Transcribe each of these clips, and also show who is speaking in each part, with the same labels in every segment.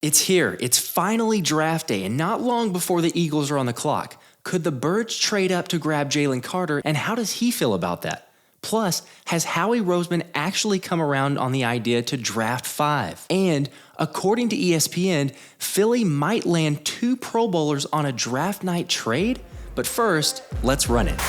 Speaker 1: It's here. It's finally draft day, and not long before the Eagles are on the clock. Could the Birds trade up to grab Jalen Carter, and how does he feel about that? Plus, has Howie Roseman actually come around on the idea to draft 5? And according to ESPN, Philly might land 2 Pro Bowlers on a draft night trade? But first, let's run it.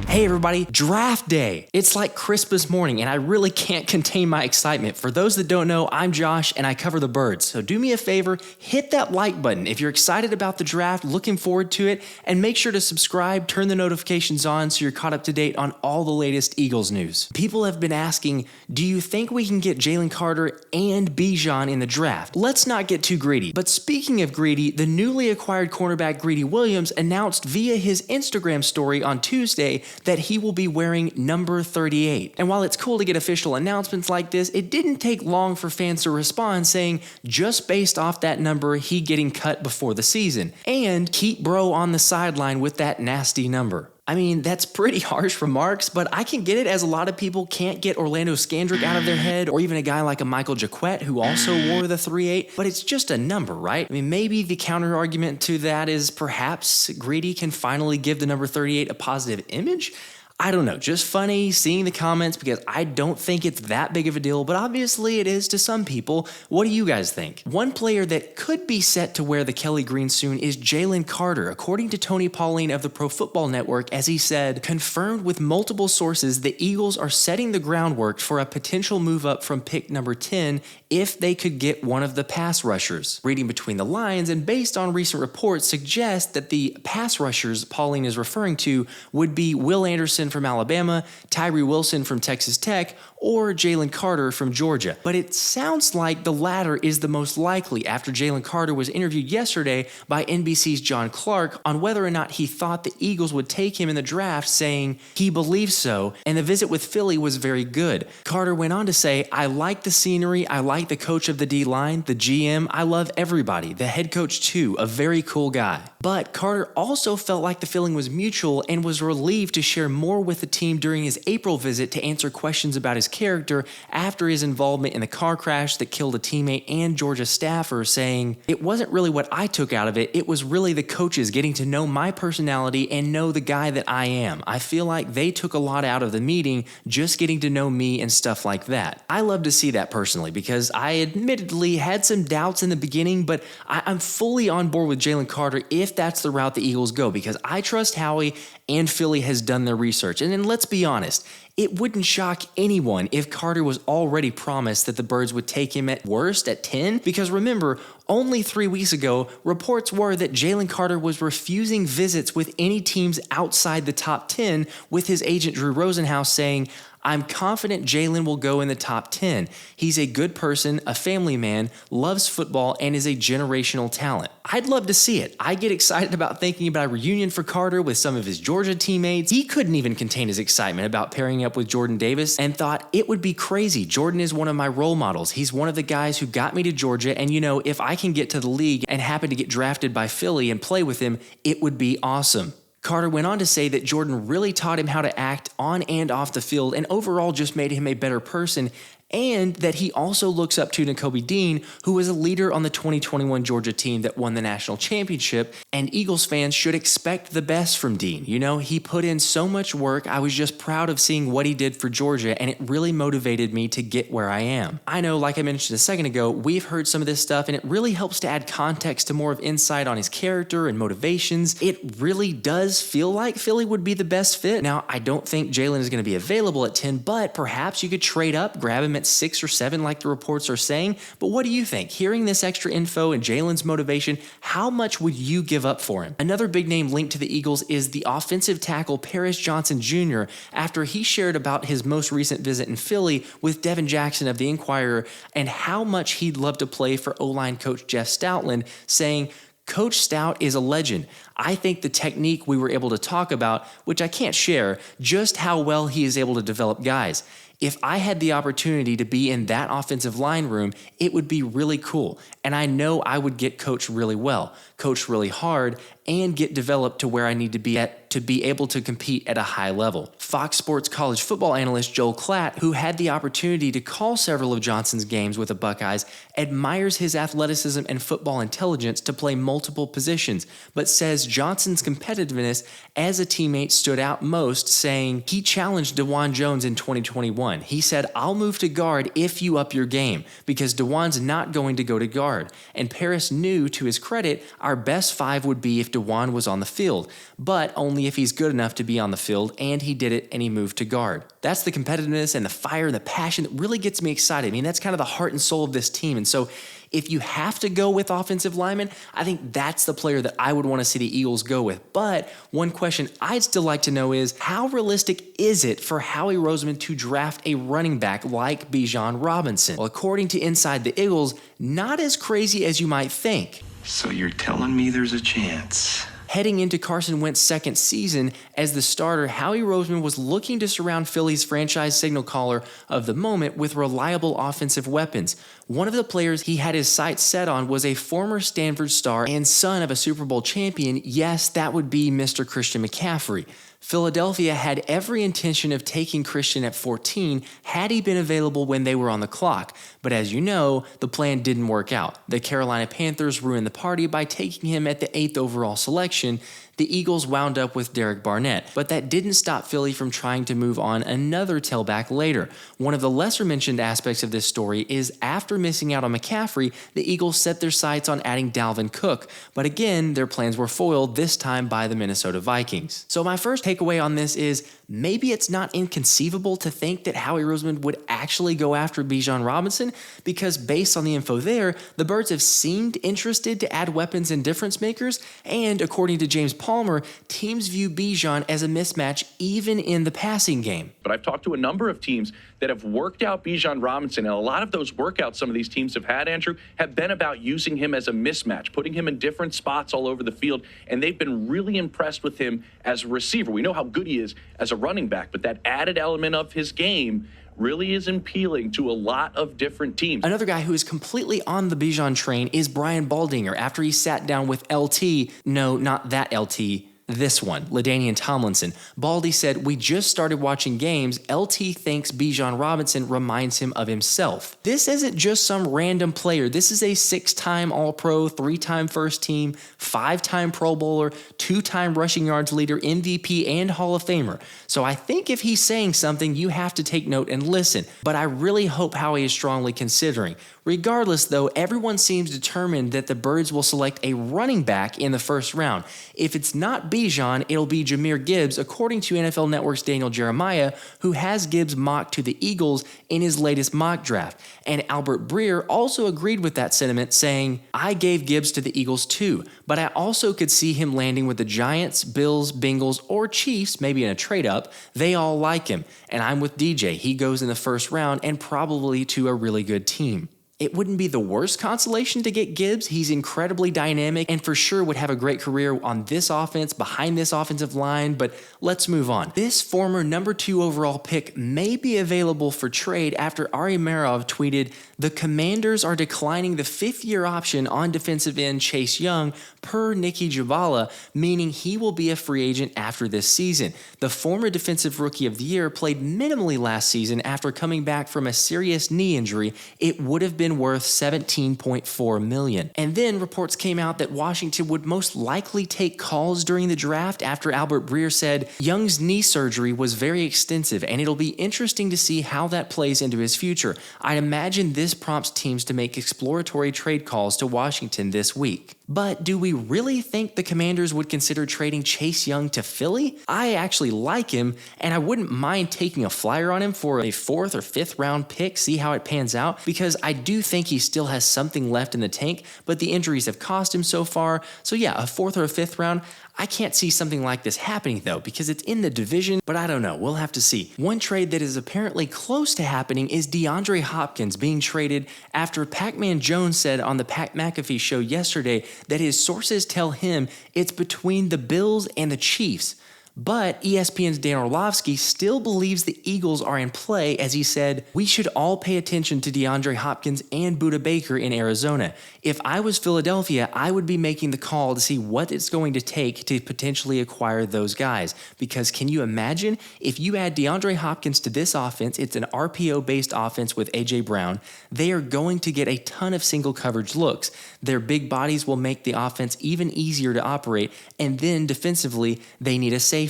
Speaker 1: Hey everybody, draft day. It's like Christmas morning and I really can't contain my excitement. For those that don't know, I'm Josh and I cover the Birds. So do me a favor, hit that like button if you're excited about the draft, looking forward to it, and make sure to subscribe, turn the notifications on so you're caught up to date on all the latest Eagles news. People have been asking, do you think we can get Jalen Carter and Bijan in the draft? Let's not get too greedy. But speaking of greedy, the newly acquired cornerback Greedy Williams announced via his Instagram story on Tuesday that he will be wearing number 38. And while it's cool to get official announcements like this, it didn't take long for fans to respond saying just based off that number, he getting cut before the season. And keep bro on the sideline with that nasty number. I mean, that's pretty harsh remarks, but I can get it as a lot of people can't get Orlando Scandrick out of their head, or even a guy like a Michael Jaquette who also wore the 38, but it's just a number, right? I mean, maybe the counter argument to that is perhaps Greedy can finally give the number 38 a positive image? I don't know, just funny seeing the comments because I don't think it's that big of a deal, but obviously it is to some people. What do you guys think? One player that could be set to wear the Kelly green soon is Jalen Carter, according to Tony Pauline of the Pro Football Network, as he said, confirmed with multiple sources, the Eagles are setting the groundwork for a potential move up from pick number 10 if they could get one of the pass rushers. Reading between the lines and based on recent reports suggest that the pass rushers Pauline is referring to would be Will Anderson from Alabama, Tyree Wilson from Texas Tech, or Jalen Carter from Georgia. But it sounds like the latter is the most likely after Jalen Carter was interviewed yesterday by NBC's John Clark on whether or not he thought the Eagles would take him in the draft, saying he believes so, and the visit with Philly was very good. Carter went on to say, I like the scenery, I like the coach of the D-line, the GM, I love everybody, the head coach too, a very cool guy. But Carter also felt like the feeling was mutual and was relieved to share more with the team during his April visit to answer questions about his character after his involvement in the car crash that killed a teammate and Georgia staffer, saying, it wasn't really what I took out of it, it was really the coaches getting to know my personality and know the guy that I am. I feel like they took a lot out of the meeting just getting to know me and stuff like that. I love to see that personally because I admittedly had some doubts in the beginning, but I'm fully on board with Jalen Carter if that's the route the Eagles go because I trust Howie and Philly has done their research. And then let's be honest, it wouldn't shock anyone if Carter was already promised that the Birds would take him at worst at 10, because remember, only 3 weeks ago, reports were that Jalen Carter was refusing visits with any teams outside the top 10, with his agent Drew Rosenhaus saying, I'm confident Jalen will go in the top 10. He's a good person, a family man, loves football, and is a generational talent. I'd love to see it. I get excited about thinking about a reunion for Carter with some of his Georgia teammates. He couldn't even contain his excitement about pairing up with Jordan Davis and thought it would be crazy. Jordan is one of my role models. He's one of the guys who got me to Georgia, and if I can get to the league and happen to get drafted by Philly and play with him, it would be awesome. Carter went on to say that Jordan really taught him how to act on and off the field and overall just made him a better person, and that he also looks up to Nakobe Dean, who was a leader on the 2021 Georgia team that won the national championship, and Eagles fans should expect the best from Dean. He put in so much work. I was just proud of seeing what he did for Georgia, and it really motivated me to get where I am. I know, like I mentioned a second ago, we've heard some of this stuff, and it really helps to add context to more of insight on his character and motivations. It really does feel like Philly would be the best fit. Now, I don't think Jalen is going to be available at 10, but perhaps you could trade up, grab him at 6 or 7 like the reports are saying. But what do you think? Hearing this extra info and Jalen's motivation, how much would you give up for him? Another big name linked to the Eagles is the offensive tackle Paris Johnson Jr. after he shared about his most recent visit in Philly with Devin Jackson of the Inquirer and how much he'd love to play for O-line coach Jeff Stoutland, saying, Coach Stout is a legend. I think the technique we were able to talk about, which I can't share, just how well he is able to develop guys. If I had the opportunity to be in that offensive line room, it would be really cool. And I know I would get coached really well, coached really hard, and get developed to where I need to be at to be able to compete at a high level. Fox Sports college football analyst Joel Klatt, who had the opportunity to call several of Johnson's games with the Buckeyes, admires his athleticism and football intelligence to play multiple positions, but says Johnson's competitiveness as a teammate stood out most, saying he challenged DeJuan Jones in 2021. He said, "I'll move to guard if you up your game," because DeJuan's not going to go to guard. And Paris knew, to his credit, our best 5 would be if DeJuan was on the field, but only if he's good enough to be on the field, and he did it and he moved to guard. That's the competitiveness and the fire and the passion that really gets me excited. I mean, that's kind of the heart and soul of this team. And so if you have to go with offensive linemen, I think that's the player that I would want to see the Eagles go with. But one question I'd still like to know is, how realistic is it for Howie Roseman to draft a running back like Bijan Robinson? Well, according to Inside the Eagles, not as crazy as you might think.
Speaker 2: So you're telling me there's a chance?
Speaker 1: Heading into Carson Wentz's second season as the starter, Howie Roseman was looking to surround Philly's franchise signal caller of the moment with reliable offensive weapons. One of the players he had his sights set on was a former Stanford star and son of a Super Bowl champion. Yes, that would be Mr. Christian McCaffrey. Philadelphia had every intention of taking Christian at 14 had he been available when they were on the clock. But as you know, the plan didn't work out. The Carolina Panthers ruined the party by taking him at the 8th overall selection. The Eagles wound up with Derek Barnett, but that didn't stop Philly from trying to move on another tailback later. One of the lesser mentioned aspects of this story is after missing out on McCaffrey, the Eagles set their sights on adding Dalvin Cook, but again, their plans were foiled, this time by the Minnesota Vikings. So my first takeaway on this is, maybe it's not inconceivable to think that Howie Roseman would actually go after Bijan Robinson, because based on the info there, the Birds have seemed interested to add weapons and difference makers, and according to James Palmer, teams view Bijan as a mismatch even in the passing game.
Speaker 3: But I've talked to a number of teams that have worked out Bijan Robinson, and a lot of those workouts some of these teams have had, Andrew, have been about using him as a mismatch, putting him in different spots all over the field, and they've been really impressed with him as a receiver. We know how good he is as a running back, but that added element of his game really is appealing to a lot of different teams.
Speaker 1: Another guy who is completely on the Bijan train is Brian Baldinger after he sat down with LT. No, not that LT. This one, LaDainian Tomlinson. Baldy said, "We just started watching games. LT thinks Bijan Robinson reminds him of himself." This isn't just some random player. This is a 6-time All-Pro, 3-time first team, 5-time Pro Bowler, 2-time rushing yards leader, MVP, and Hall of Famer. So I think if he's saying something, you have to take note and listen. But I really hope Howie is strongly considering. Regardless, though, everyone seems determined that the Birds will select a running back in the first round. If it's not Bijan, it'll be Jahmyr Gibbs, according to NFL Network's Daniel Jeremiah, who has Gibbs mocked to the Eagles in his latest mock draft. And Albert Breer also agreed with that sentiment, saying, "I gave Gibbs to the Eagles too, but I also could see him landing with the Giants, Bills, Bengals, or Chiefs, maybe in a trade-up. They all like him, and I'm with DJ. He goes in the first round and probably to a really good team." It wouldn't be the worst consolation to get Gibbs. He's incredibly dynamic and for sure would have a great career on this offense, behind this offensive line, but let's move on. This former number 2 overall pick may be available for trade after Ari Marov tweeted, "The Commanders are declining the 5th-year option on defensive end Chase Young per Nikki Jabala, meaning he will be a free agent after this season. The former Defensive Rookie of the Year played minimally last season after coming back from a serious knee injury. It would have been worth $17.4 million. And then reports came out that Washington would most likely take calls during the draft after Albert Breer said Young's knee surgery was very extensive and it'll be interesting to see how that plays into his future. I'd imagine this prompts teams to make exploratory trade calls to Washington this week. But do we really think the Commanders would consider trading Chase Young to Philly? I actually like him, and I wouldn't mind taking a flyer on him for a 4th or 5th round pick, see how it pans out, because I do think he still has something left in the tank, but the injuries have cost him so far. So yeah, a 4th or a 5th round, I can't see something like this happening though, because it's in the division, but I don't know. We'll have to see. One trade that is apparently close to happening is DeAndre Hopkins being traded after Pac-Man Jones said on the Pat McAfee show yesterday that his sources tell him it's between the Bills and the Chiefs. But ESPN's Dan Orlovsky still believes the Eagles are in play, as he said, "We should all pay attention to DeAndre Hopkins and Budda Baker in Arizona. If I was Philadelphia, I would be making the call to see what it's going to take to potentially acquire those guys. Because can you imagine if you add DeAndre Hopkins to this offense, it's an RPO-based offense with A.J. Brown, they are going to get a ton of single coverage looks. Their big bodies will make the offense even easier to operate, and then defensively, they need a safety.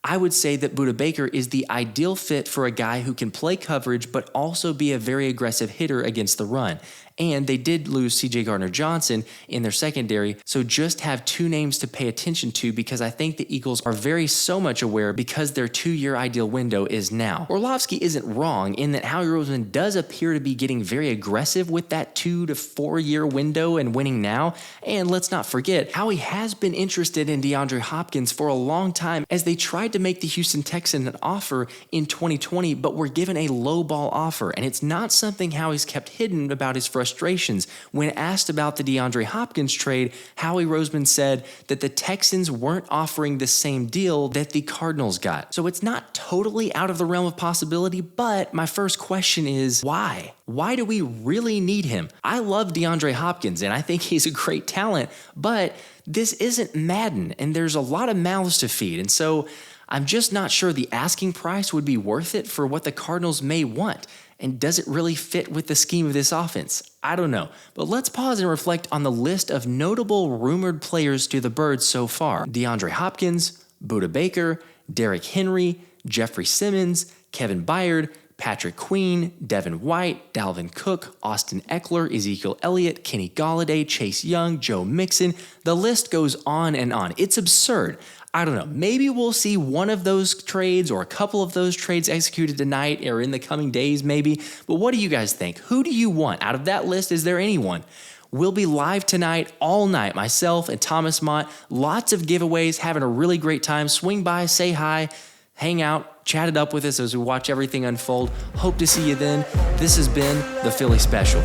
Speaker 1: I would say that Budda Baker is the ideal fit for a guy who can play coverage but also be a very aggressive hitter against the run. And they did lose C.J. Gardner-Johnson in their secondary, so just have two names to pay attention to because I think the Eagles are very so much aware because their 2-year ideal window is now. Orlovsky isn't wrong in that Howie Roseman does appear to be getting very aggressive with that 2 to 4 year window and winning now. And let's not forget, Howie has been interested in DeAndre Hopkins for a long time as they tried to make the Houston Texans an offer in 2020 but were given a low ball offer. And it's not something Howie's kept hidden about his frustrations. When asked about the DeAndre Hopkins trade, Howie Roseman said that the Texans weren't offering the same deal that the Cardinals got. So it's not totally out of the realm of possibility, but my first question is why? Why do we really need him? I love DeAndre Hopkins and I think he's a great talent, but this isn't Madden and there's a lot of mouths to feed. And so I'm just not sure the asking price would be worth it for what the Cardinals may want. And does it really fit with the scheme of this offense? I don't know. But let's pause and reflect on the list of notable rumored players to the Birds so far. DeAndre Hopkins, Budda Baker, Derrick Henry, Jeffrey Simmons, Kevin Byard, Patrick Queen, Devin White, Dalvin Cook, Austin Eckler, Ezekiel Elliott, Kenny Golladay, Chase Young, Joe Mixon. The list goes on and on. It's absurd. I don't know, maybe we'll see one of those trades or a couple of those trades executed tonight or in the coming days maybe, but what do you guys think? Who do you want? Out of that list, is there anyone? We'll be live tonight, all night, myself and Thomas Mott, lots of giveaways, having a really great time. Swing by, say hi, hang out, chat it up with us as we watch everything unfold. Hope to see you then. This has been the Philly Special.